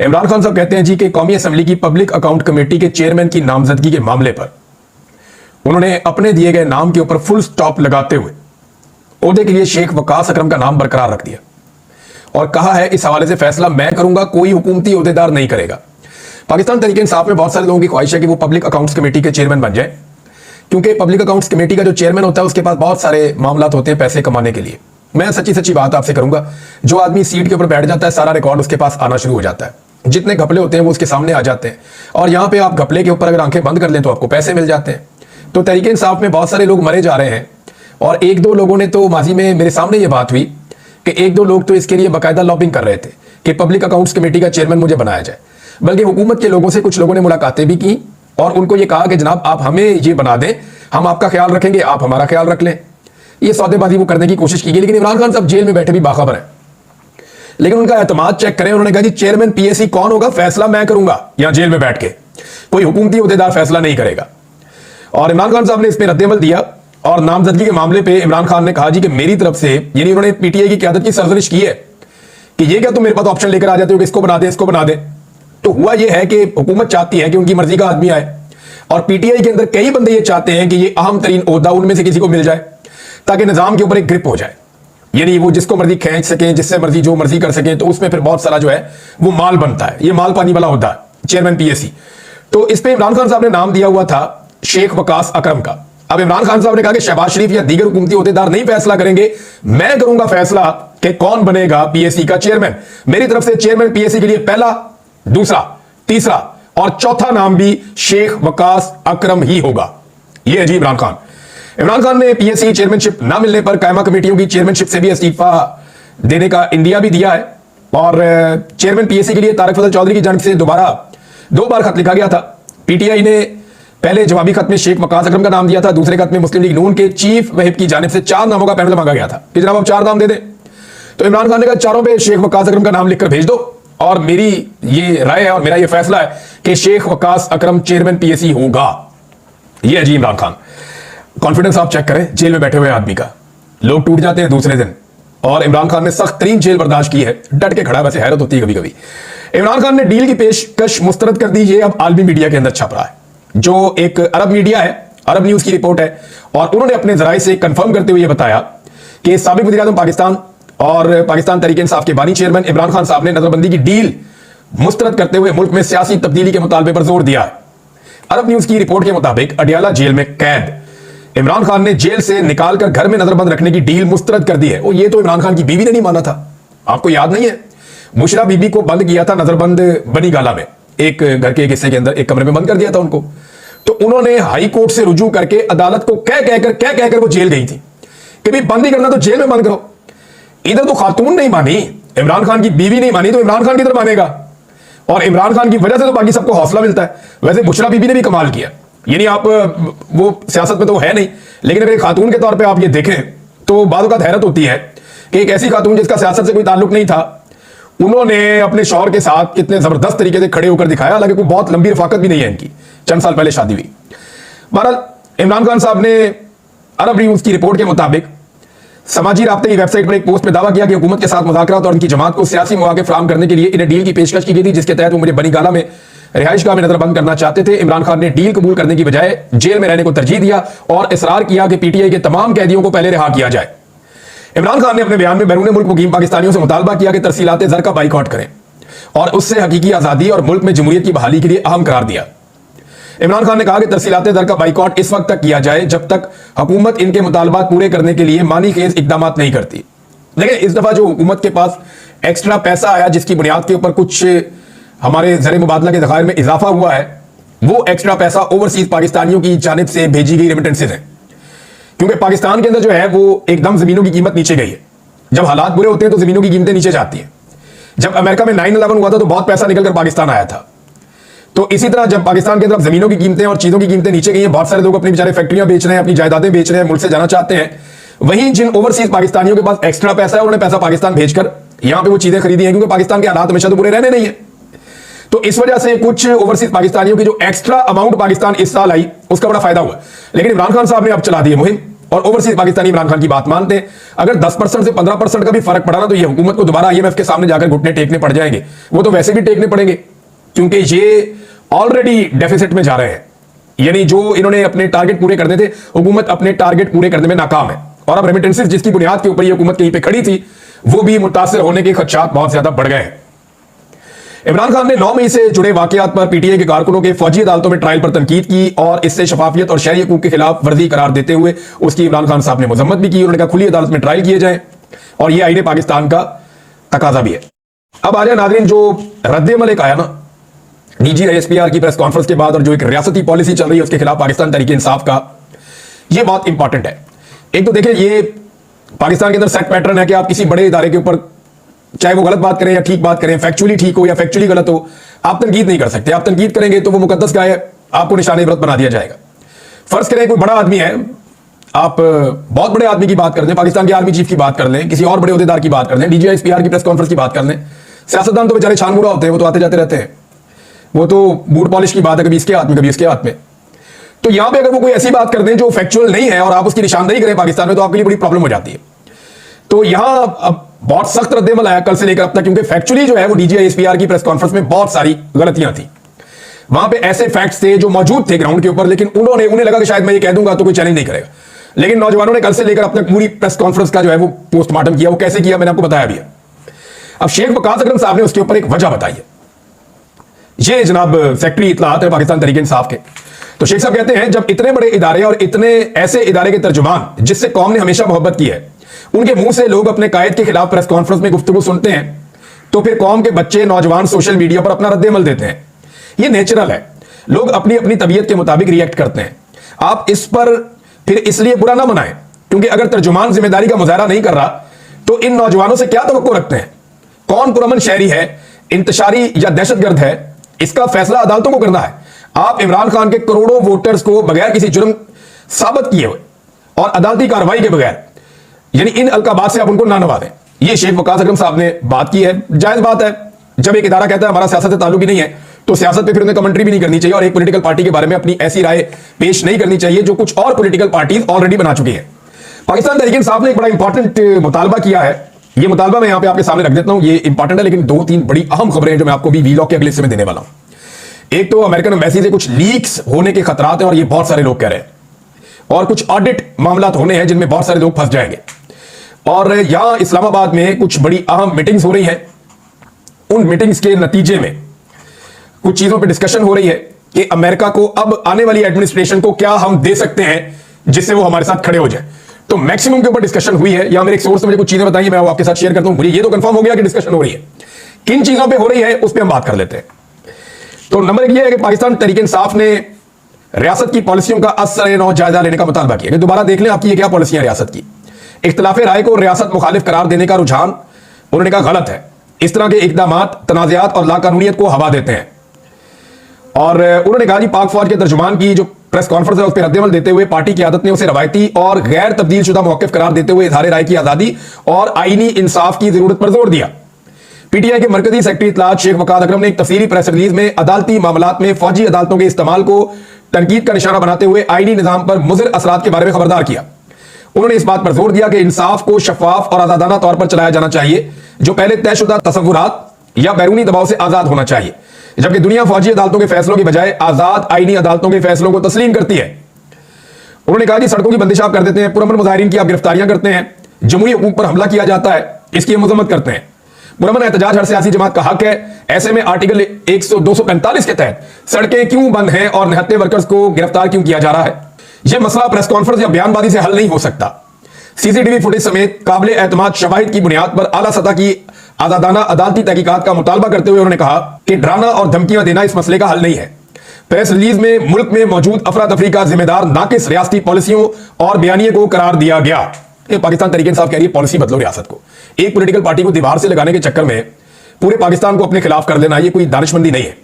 इमरान खान साहब कहते हैं जी कि कौमी असेंबली की पब्लिक अकाउंट कमेटी के चेयरमैन की नामजदगी के मामले पर उन्होंने अपने दिए गए नाम के ऊपर फुल स्टॉप लगाते हुए ओहदे के लिए शेख वकास अकरम का नाम बरकरार रख दिया और कहा है इस हवाले से फैसला मैं करूंगा, कोई हुकूमती ओहदेदार नहीं करेगा। पाकिस्तान तहरीक इंसाफ में बहुत सारे लोगों की ख्वाहिश है कि वो पब्लिक अकाउंट्स कमेटी के चेयरमैन बन जाए, क्योंकि पब्लिक अकाउंट्स कमेटी का जो चेयरमैन होता है उसके पास बहुत सारे मामला होते हैं पैसे कमाने के लिए। मैं सच्ची सच्ची बात आपसे करूंगा, जो आदमी सीट के ऊपर बैठ जाता है सारा रिकॉर्ड उसके पास आना शुरू हो जाता है, जितने घपले होते हैं वो उसके सामने आ जाते हैं। और यहाँ पे आप घपले के ऊपर अगर आंखें बंद कर लें तो आपको पैसे मिल जाते हैं। तो तहरीक इंसाफ में बहुत सारे लोग मरे जा रहे हैं और एक दो लोगों ने तो माजी में मेरे सामने ये बात हुई कि एक दो लोग तो इसके लिए बाकायदा लॉबिंग कर रहे थे कि पब्लिक अकाउंट्स कमेटी का चेयरमैन मुझे बनाया जाए। बल्कि हुकूमत के लोगों से कुछ लोगों ने मुलाकातें भी की और उनको ये कहा कि जनाब आप हमें ये बना दें, हम आपका ख्याल रखेंगे, आप हमारा ख्याल रख लें। ये सौदेबाजी वो करने की कोशिश की गई, लेकिन इमरान खान साहब जेल में बैठे भी बाखबर है। लेकिन उनका एतमाद चेक करें, उन्होंने कहा जी चेयरमैन पीएसी कौन होगा फैसला मैं करूंगा यहां जेल में बैठ के, कोई हुकूमती ओहदेदार फैसला नहीं करेगा। और इमरान खान साहब ने इस पर रद्देमल दिया और नामजदगी के मामले पे इमरान खान ने कहा जी कि मेरी तरफ से, यानी उन्होंने पीटीआई की क़यादत की सरजनिश की है कि ये क्या तुम मेरे पास ऑप्शन लेकर आ जाते हो कि इसको बना दे इसको बना दे। तो हुआ यह है कि हुकूमत चाहती है कि उनकी मर्जी का आदमी आए और पीटीआई के अंदर कई बंदे ये चाहते हैं कि ये अहम तरीन ओहदा उनमें से किसी को मिल जाए ताकि निजाम के ऊपर एक ग्रिप हो जाए, यानी वो जिसको मर्जी खींच सके, जिससे मर्जी जो मर्जी कर सके। तो उसमें फिर बहुत सारा जो है वो माल बनता है, ये माल पानी वाला होता है चेयरमैन पीएसी। तो इस पे इमरान खान साहब ने नाम दिया हुआ था शेख वकास अकरम का। अब इमरान खान साहब ने कहा कि शहबाज शरीफ या दीगर हुकूमती ओहदेदार नहीं फैसला करेंगे, मैं करूंगा फैसला कि कौन बनेगा पीएसी का चेयरमैन। मेरी तरफ से चेयरमैन पीएसी के लिए पहला, दूसरा, तीसरा और चौथा नाम भी शेख वकास अकरम ही होगा। यह है जी इमरान खान। इमरान खान ने पीएसी चेयरमैनशिप ना मिलने पर कायमा कमेटियों की चेयरमैनशिप से भी इस्तीफा देने का इंडिया भी दिया है और चेयरमैन पीएसी के लिए तारिक फजल चौधरी की जानिब से दोबारा 2 बार खत लिखा गया था। पीटीआई ने पहले जवाबी खत में शेख वकास अकरम का नाम दिया था, दूसरे खत में मुस्लिम लीग नून के चीफ वहीब की जानिब से 4 नामों का पैनल मांगा गया था कि जनाब आप 4 नाम दे दें। तो इमरान खान ने कहा चारों पे शेख वकास अकरम का नाम लिखकर भेज दो और मेरी ये राय है और मेरा ये फैसला है कि शेख वकास अकरम चेयरमैन पीएसी होगा। ये है जी इमरान खान। कॉन्फिडेंस आप चेक करें जेल में बैठे हुए आदमी का, लोग टूट जाते हैं दूसरे दिन और इमरान खान ने सख्त तरीन जेल बर्दाश्त की है, डट के खड़ा। वैसे हैरत होती है कभी कभी। इमरान खान ने डील की पेशकश मुस्तरद कर दी, ये अब आलमी मीडिया के अंदर छप रहा है, जो एक अरब मीडिया है, अरब न्यूज की रिपोर्ट है और उन्होंने अपने जराए से कंफर्म करते हुए बताया कि साबिक वज़ीर-ए-आज़म पाकिस्तान और पाकिस्तान तहरीक इंसाफ के बानी चेयरमैन इमरान खान साहब ने नजरबंदी की डील मुस्तरद करते हुए मुल्क में सियासी तब्दीली के मुतालबे पर जोर दिया है। अरब न्यूज की रिपोर्ट के मुताबिक अडियाला जेल में कैद इमरान खान ने जेल से निकालकर घर में नजरबंद रखने की डील मुस्तरद कर दी है। और ये तो इमरान खान की बीवी ने नहीं माना था, आपको याद नहीं है? बुशरा बीबी को बंद किया था नजरबंद बनी गाला में, एक घर के एक हिस्से के अंदर एक कमरे में बंद कर दिया था उनको। तो उन्होंने हाई कोर्ट से रुजू करके अदालत को कह कहकर वो जेल गई थी कि भाई बंद ही करना तो जेल में बंद करो। इधर तो खातून नहीं मानी, इमरान खान की बीवी नहीं मानी, तो इमरान खान किधर मानेगा? और इमरान खान की वजह से तो बाकी सबको हौसला मिलता है। वैसे बुशरा बीबी ने भी कमाल किया, यानी आप वो सियासत में तो है नहीं, लेकिन अगर एक खातून के तौर पे आप ये देखें तो बाद वक़्त हैरत होती है कि एक ऐसी खातून जिसका सियासत से कोई ताल्लुक नहीं था, उन्होंने अपने शौहर के साथ कितने जबरदस्त तरीके से खड़े होकर दिखाया। हालांकि कोई बहुत लंबी रफाकत भी नहीं है इनकी, चंद साल पहले शादी हुई। बहरहाल इमरान खान साहब ने अरब न्यूज की रिपोर्ट के मुताबिक समाजी राब्ते की वेबसाइट पर एक पोस्ट में दावा किया कि हुकूमत के साथ मुज़ाकरात और उनकी जमात को सियासी मौके फराहम करने के लिए इन्हें डील की पेशकश की गई थी, जिसके तहत वो मुझे बनी गाला में रिहाइश गाह में नजरबंद करना चाहते थे। इमरान खान ने डील कबूल करने की बजाय जेल में रहने को तरजीह दिया और इसरार किया कि पीटीआई के तमाम कैदियों को पहले रिहा किया जाए। इमरान खान ने अपने बयान में बैरून मुल्क मुकीम पाकिस्तानियों से मुतालबा किया कि तरसीलात ज़र का बाइकआउट करें और उससे हकीकी आज़ादी और मुल्क में जमहूरियत की बहाली के लिए अहम करार दिया। इमरान खान ने कहा कि तरसीलात ज़र का बाइकआउट इस वक्त तक किया जाए जब तक हुकूमत इनके मुतालबात पूरे करने के लिए मानी खेज इकदाम नहीं करती। लेकिन इस दफा जो हुकूमत के पास एक्स्ट्रा पैसा आया, जिसकी बुनियाद के ऊपर कुछ हमारे ज़र मुबादला के ज़खायर में इजाफा हुआ है, वो एक्स्ट्रा पैसा ओवरसीज पाकिस्तानियों की जानिब से भेजी गई रेमिटेंसेज हैं। क्योंकि पाकिस्तान के अंदर जो है वो एकदम जमीनों की कीमत नीचे गई है। जब हालात बुरे होते हैं तो जमीनों की कीमतें नीचे जाती हैं। जब अमेरिका में 9/11 हुआ था तो बहुत पैसा निकलकर पाकिस्तान आया था। तो इसी तरह जब पाकिस्तान के अंदर जमीनों की कीमतें और चीजों की कीमतें नीचे गई हैं, बहुत सारे लोग अपनी बेचारे फैक्ट्रियां बेच रहे हैं, अपनी जायदादें बेच रहे हैं, मुल्क से जाना चाहते हैं। वहीं जिन ओवरसीज पाकिस्तानियों के पास एक्स्ट्रा पैसा है, उन्होंने पैसा पाकिस्तान भेजकर यहां पे वो चीजें खरीदी हैं, क्योंकि पाकिस्तान के हालात हमेशा तो बुरे रहने नहीं है। तो इस वजह से कुछ ओवरसीज पाकिस्तानियों की जो एक्स्ट्रा अमाउंट पाकिस्तान इस साल आई, उसका बड़ा फायदा हुआ। लेकिन इमरान खान साहब ने अब चला दी मुहिम और ओवरसीज पाकिस्तानी इमरान खान की बात मानते हैं। अगर 10% से 15% का भी फर्क पड़ा ना तो ये हुकूमत को दोबारा आईएमएफ के सामने जाकर घुटने टेकने पड़ जाएंगे। वो तो वैसे भी टेकने पड़ेंगे क्योंकि ये ऑलरेडी डेफिसिट में जा रहे हैं, यानी जो इन्होंने अपने टारगेट पूरे करने थे, हुकूमत अपने टारगेट पूरे करने में नाकाम है। और अब रेमिटेंसेस जिसकी बुनियाद के ऊपर ये हुकूमत कहीं पे खड़ी थी, वो भी मुतासिर होने के खदशात बहुत ज्यादा बढ़ गए हैं। इमरान खान ने 9 मई से जुड़े वाकयात पर पीटीआई के कारकुनों के फौजी अदालतों में ट्रायल पर तनकीद की और इससे शफाफियत और शहरी हकूक के खिलाफ वर्जी करार देते हुए उसकी इमरान खान साहब ने मजम्मत भी की। उन्होंने कहा खुली अदालत में ट्रायल किए जाए और यह आईने पाकिस्तान का तकाजा भी है। अब आ जाए नाज़रीन, जो रद्द-ए-अमल एक आया ना DGISPR की प्रेस कॉन्फ्रेंस के बाद और जो एक रियासती पॉलिसी चल रही है उसके खिलाफ पाकिस्तान तहरीक इंसाफ का, यह बहुत इंपॉर्टेंट है। एक तो देखिए, ये पाकिस्तान के अंदर सेट पैटर्न है कि आप किसी बड़े इदारे के ऊपर चाहे वो गलत बात करें या ठीक बात करें, फैक्चुअली ठीक हो या फैक्चुअली गलत हो, आप तनकीद नहीं कर सकते। आप तनकीद करेंगे तो वो मुकद्दस गाय है, आपको निशाने इबरत बना दिया जाएगा। फर्ज करें कोई बड़ा आदमी है, आप बहुत बड़े आदमी की बात कर लें, पाकिस्तान के आर्मी चीफ की बात कर लें, किसी और बड़े ओहदेदार की बात कर लें, DGISPR की प्रेस कॉन्फ्रेंस की बात कर लें। सियासतदान तो बेचारे छानमुरा होते हैं, वो तो आते जाते रहते हैं, वो तो बूट पॉलिश की बात है, कभी इसके हाथ में कभी इसके हाथ में। तो यहां पे अगर वो कोई ऐसी बात कर दें जो फैक्चुअल नहीं है और आप उसकी निशानदेही करें पाकिस्तान में, तो आपके लिए बड़ी प्रॉब्लम हो जाती है। तो यहां अब बहुत सख्त रद्द-ए-अमल आया कल से लेकर अब तक, क्योंकि फैक्चुअली जो है वो DGISPR की प्रेस कॉन्फ्रेंस में बहुत सारी गलतियां थी। वहां पे ऐसे फैक्ट्स थे जो मौजूद थे ग्राउंड के ऊपर, लेकिन उन्हें लगा कि शायद मैं ये कह दूंगा तो कोई चैलेंज नहीं करेगा। लेकिन नौजवानों ने कल से लेकर अब तक पूरी प्रेस कॉन्फ्रेंस का जो है वो पोस्टमार्टम किया। वो कैसे किया मैंने आपको बताया भी है। अब शेख वकास अकरम साहब ने उसके ऊपर एक वजह बताई है। ये जनाब सेक्रेटरी इत्तलात है पाकिस्तान तहरीक इंसाफ के। तो शेख साहब कहते हैं, जब इतने बड़े इदारे और इतने ऐसे इदारे के तर्जुमान जिससे कौम ने हमेशा मोहब्बत की है, उनके मुंह से लोग अपने कायद के खिलाफ प्रेस कॉन्फ्रेंस में गुफ्तगू सुनते हैं, तो फिर कौम के बच्चे नौजवान सोशल मीडिया पर अपना रद्द-ए-अमल देते हैं। ये नेचुरल है, लोग अपनी अपनी तबीयत के मुताबिक रिएक्ट करते हैं। आप इस पर फिर इसलिए बुरा ना मनाएं, क्योंकि अगर तर्जुमान जिम्मेदारी का मुजाहरा नहीं कर रहा तो इन नौजवानों से क्या तवक्को रखते हैं? कौन पुरअमन शहरी है, इंतशारी या दहशतगर्द है, इसका फैसला अदालतों को करना है। आप इमरान खान के करोड़ों वोटर्स को बगैर किसी जुर्म साबित किए हुए और अदालती कार्रवाई के बगैर, यानी इन अलकाबात से आप उनको ना नवाजें। ये शेख वकास अकरम साहब ने बात की है, जायज बात है। जब एक इदारा कहता है हमारा सियासत से ताल्लुक ही नहीं है, तो सियासत पे फिर उन्हें कमेंट्री भी नहीं करनी चाहिए और एक पॉलिटिकल पार्टी के बारे में अपनी ऐसी राय पेश नहीं करनी चाहिए जो कुछ और पॉलिटिकल पार्टीज ऑलरेडी बना चुकी है। पाकिस्तान तहरीक इंसाफ ने एक बड़ा इंपॉर्टेंट मुतालबा किया है। ये मुतालबा मैं यहां पे आपके सामने रख देता हूं, ये इंपॉर्टेंट है, लेकिन 2-3 बड़ी अहम खबरें हैं जो मैं आपको भी वीलॉग के अगले हिस्से में देने वाला हूं। एक तो अमेरिकन एम्बेसी से कुछ लीक्स होने के खतरात हैं और ये बहुत सारे लोग कह रहे हैं, और कुछ ऑडिट मामला होने हैं जिनमें बहुत सारे लोग फंस जाएंगे। और यहां इस्लामाबाद में कुछ बड़ी अहम मीटिंग्स हो रही हैं। उन मीटिंग्स के नतीजे में कुछ चीजों पे डिस्कशन हो रही है कि अमेरिका को अब आने वाली एडमिनिस्ट्रेशन को क्या हम दे सकते हैं जिससे वो हमारे साथ खड़े हो जाए। तो मैक्सिमम के ऊपर डिस्कशन हुई है, या मेरे एक सोर्स ने मुझे कुछ चीजें बताई, मैं वो आपके साथ शेयर करता हूं। मुझे ये तो कंफर्म हो गया कि डिस्कशन हो रही है। किन चीजों पे हो रही है उस पर हम बात कर लेते हैं। तो नंबर 1 ये है कि पाकिस्तान तहरीक इंसाफ ने रियासत की पॉलिसियों का असर-ए-नौ जायजा लेने का मुतालबा किया कि दोबारा देख लें आपकी ये क्या पॉलिसियां रियासत की। इख्तिलाफ राय को रियासत मुखालिफ करार देने का रुझान उन्होंने कहा गलत है। इस तरह के इकदामात तनाज़ात और लाकानूनियत को हवा देते हैं। और उन्होंने कहा जी पाक फौज के तर्जुमान की जो प्रेस कॉन्फ्रेंस है उस पर रद्द-ए-अमल देते हुए पार्टी की आदत ने उसे रवायती और गैर तब्दील शुदा मौक़िफ़ करार देते हुए इज़हार राय की आज़ादी और आईनी इंसाफ की जरूरत पर जोर दिया। पीटीआई के मरकजी सेक्रेटरी इत्तलात शेख वकास अकरम ने एक तफसीली प्रेस रिलीज में अदालती मामलात में फौजी अदालतों के इस्तेमाल को तनकीद का निशाना बनाते हुए आईनी निज़ाम पर मुज़िर असरात के बारे में खबरदार किया। उन्होंने इस बात पर जोर दिया कि इंसाफ को शफाफ और आजादाना तौर पर चलाया जाना चाहिए, जो पहले तयशुदा तसव्वुरात या बैरूनी दबाव से आजाद होना चाहिए, जबकि दुनिया फौजी अदालतों के फैसलों की बजाय आजाद आईनी अदालतों के फैसलों को तस्लीम करती है। उन्होंने कहा कि सड़कों की बंदिश आप कर देते हैं, पुरअमन मुजाहिरीन की आप गिरफ्तारियां करते हैं, जमहूरी हुकूक पर हमला किया जाता है, इसकी मजम्मत करते हैं। पुरअमन एहतजाज हर सियासी जमात का हक है। ऐसे में आर्टिकल 245 के तहत सड़कें क्यों बंद हैं और निहत्थे वर्कर्स को गिरफ्तार क्यों किया जा रहा है? यह मसला प्रेस कॉन्फ्रेंस या बयानबाजी से हल नहीं हो सकता। सीसीटीवी फुटेज समेत काबिल एतमाद शवाहिद की बुनियाद पर आला सतह की आजादाना अदालती तहकीकात का मुतालबा करते हुए उन्होंने कहा कि डराना और धमकियां देना इस मसले का हल नहीं है। प्रेस रिलीज में मुल्क में मौजूद अफरा तफरी का जिम्मेदार नाकिस रियासती पॉलिसियों और बयानिए को करार दिया गया। पाकिस्तान तहरीक इंसाफ कह रही है पॉलिसी बदलो रियासत को। एक पॉलिटिकल पार्टी को दीवार से लगाने के चक्कर में पूरे पाकिस्तान को अपने खिलाफ कर देना ये कोई दानिशमंदी नहीं है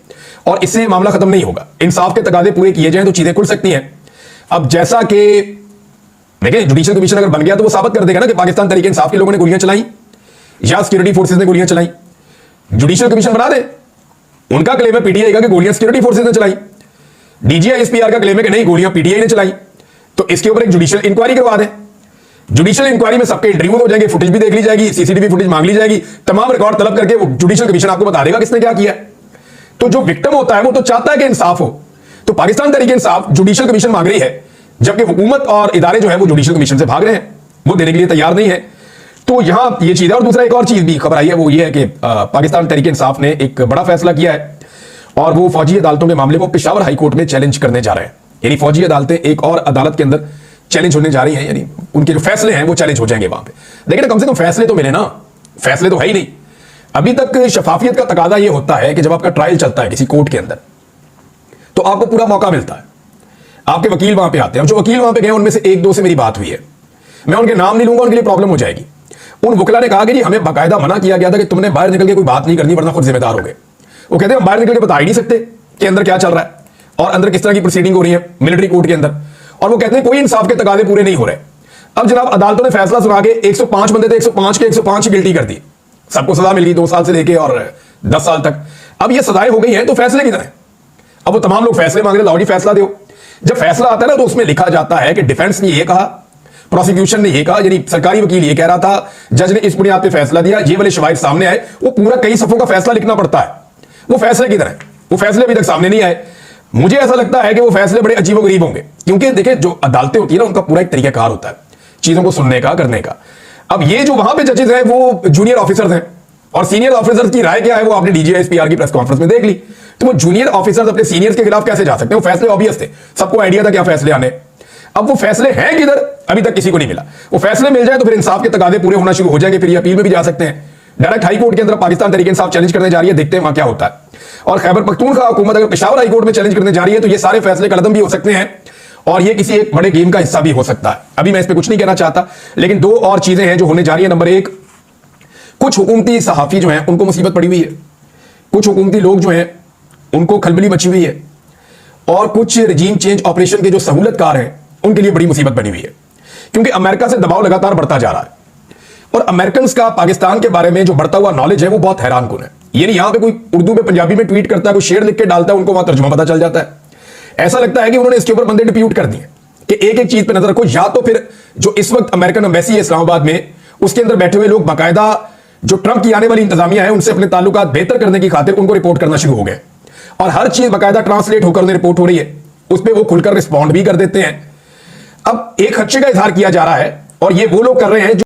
और इससे मामला खत्म नहीं होगा। इंसाफ के तकाजे पूरे किए जाएं तो चीजें खुल सकती हैं। अब जैसा कि देखिए जुडिशियल कमीशन अगर बन गया तो वो साबित कर देगा ना कि पाकिस्तान तहरीक इंसाफ के लोगों ने गोलियां चलाई या सिक्योरिटी फोर्सेज ने गोलियां चलाई। जुडिशियल कमीशन बना दे, उनका क्लेम है पीटीआई का कि गोलियां सिक्योरिटी फोर्सेज ने चलाई। DGISPR का क्लेम है कि नहीं गोलियां पीटीआई ने चलाई। तो इसके ऊपर एक जुडिशियल इंक्वायरी करवा दें। जुडिशियल इंक्वायरी में सबके इंटरव्यू हो जाएंगे, फुटेज भी देख ली जाएगी, सीसीटीवी फुटेज मांग ली जाएगी, तमाम रिकॉर्ड तलब करके वो जुडिशियल कमीशन आपको बता देगा किसने क्या किया। तो जो विक्टिम होता है वो तो चाहता है कि इंसाफ हो। तो पाकिस्तान तहरीक इंसाफ जुडिशियल कमीशन मांग रही है, जबकि हुकूमत और इदारे जो है वो जुडिशियल कमीशन से भाग रहे हैं, वो देने के लिए तैयार नहीं है। तो यहां ये चीज है। और दूसरा एक और चीज भी खबर आई है, वो ये है कि पाकिस्तान तहरीक इंसाफ ने एक बड़ा फैसला किया है और वो फौजी अदालतों के मामले को पेशावर हाई कोर्ट में चैलेंज करने जा रहे हैं। यानी फौजी अदालतें एक और अदालत के अंदर चैलेंज होने जा रही हैं, यानी उनके जो फैसले हैं वो चैलेंज हो जाएंगे वहां पे। लेकिन कम से कम फैसले तो मिले ना, फैसले तो है ही नहीं अभी तक। शफाफियत का तकादा ये होता है कि जब आपका ट्रायल चलता है किसी कोर्ट के अंदर तो आपको पूरा मौका मिलता है, आपके वकील वहां पे आते हैं। जो वकील वहां पे गए उनमें से एक दो से मेरी बात हुई है, मैं उनके नाम नहीं लूंगा, उनके लिए प्रॉब्लम हो जाएगी। उन वकीला ने कहा कि जी हमें बाकायदा मना किया गया था कि तुमने बाहर निकल के कोई बात नहीं करनी वरना खुद जिम्मेदार हो गए। वो कहते हैं हम बाहर निकल के बता ही नहीं सकते कि अंदर क्या चल रहा है और अंदर किस तरह की प्रोसीडिंग हो रही है मिलिट्री कोर्ट के अंदर। और वो कहते हैं कोई इंसाफ के तकाजे पूरे नहीं हो रहे। अब जनाब अदालतों ने फैसला सुना के 105 बंदे थे, 105 के 105 ही गिल्टी कर दी, सबको सजा मिल गई 2 साल से लेके और 10 साल तक। अब ये सजाएं हो गई हैं तो फैसले किधर है? अब वो तमाम लोग फैसले मांग रहे, लाओ जी फैसला दो। जब फैसला आता है ना तो उसमें लिखा जाता है कि डिफेंस ने ये कहा, प्रोसिक्यूशन ने ये कहा, यानी सरकारी वकील ये कह रहा था, जज ने इस बुनियाद पे फैसला दिया, ये वाले शवाहिद सामने आए। वो पूरा कई सफों का फैसला लिखना पड़ता है। वो फैसले किधर है? वो फैसले अभी तक सामने नहीं आए। मुझे ऐसा लगता है कि वो फैसले बड़े अजीबोगरीब होंगे, क्योंकि देखिए जो अदालतें होती है ना उनका पूरा एक तरीकाकार होता है चीजों को सुनने का, करने का। अब ये जो वहां पे जजेस हैं वो जूनियर ऑफिसर्स हैं और सीनियर ऑफिसर्स की राय क्या है वो आपने डीजीआईएसपीआर की प्रेस कॉन्फ्रेंस में देख ली। तो वो जूनियर ऑफिसर्स अपने सीनियर्स के खिलाफ कैसे जा सकते हैं? वो फैसले ऑब्वियस थे, सबको आइडिया था क्या फैसले आने। अब वो फैसले हैं किधर? अभी तक किसी को नहीं मिला। वो फैसले मिल जाए तो फिर इंसाफ के तकाजे पूरे होना शुरू हो जाएंगे, फिर ये अपील में भी जा सकते हैं। डायरेक्ट हाई कोर्ट के अंदर पाकिस्तान तहरीक इंसाफ चैलेंज करने जा रही है, देखते हैं वहां क्या होता है। और खैबर पख्तूनख्वा हुकूमत अगर पेशावर हाई कोर्ट में चैलेंज करने जा रही है तो ये सारे फैसले कलदम भी हो सकते हैं और ये किसी एक बड़े गेम का हिस्सा भी हो सकता है। अभी मैं इस पर कुछ नहीं कहना चाहता, लेकिन 2 और चीजें हैं जो होने जा रही है। नंबर 1, कुछ हुकूमती सहाफी जो हैं उनको मुसीबत पड़ी हुई है, कुछ हुकूमती लोग जो हैं उनको खलबली मची हुई है और कुछ रजीम चेंज ऑपरेशन के जो सहूलतकार हैं उनके लिए बड़ी मुसीबत बनी हुई है, क्योंकि अमेरिका से दबाव लगातार बढ़ता जा रहा है और अमेरिकन का पाकिस्तान के बारे में जो बढ़ता हुआ नॉलेज है वो बहुत हैरानकुन है। ये नहीं यहां पे कोई उर्दू में पंजाबी में ट्वीट करता है, कोई शेर लिख के डालता है, उनको वहां तर्जुमा पता चल जाता है। ऐसा लगता है कि उन्होंने इसके ऊपर बंदे डिप्यूट कर दिए कि एक एक चीज पे नजर रखो, या तो फिर जो इस वक्त अमेरिकन एम्बेसी है इस्लामाबाद में उसके अंदर बैठे हुए लोग बाकायदा जो ट्रंप की आने वाली इंतजामिया है उनसे अपने ताल्लुकात बेहतर करने की खातिर उनको रिपोर्ट करना शुरू हो गए और हर चीज बाकायदा ट्रांसलेट होकर उन्हें रिपोर्ट हो रही है, उस पर वो खुलकर रिस्पॉन्ड भी कर देते हैं। अब एक खदशे का इजहार किया जा रहा है और ये वो लोग कर रहे हैं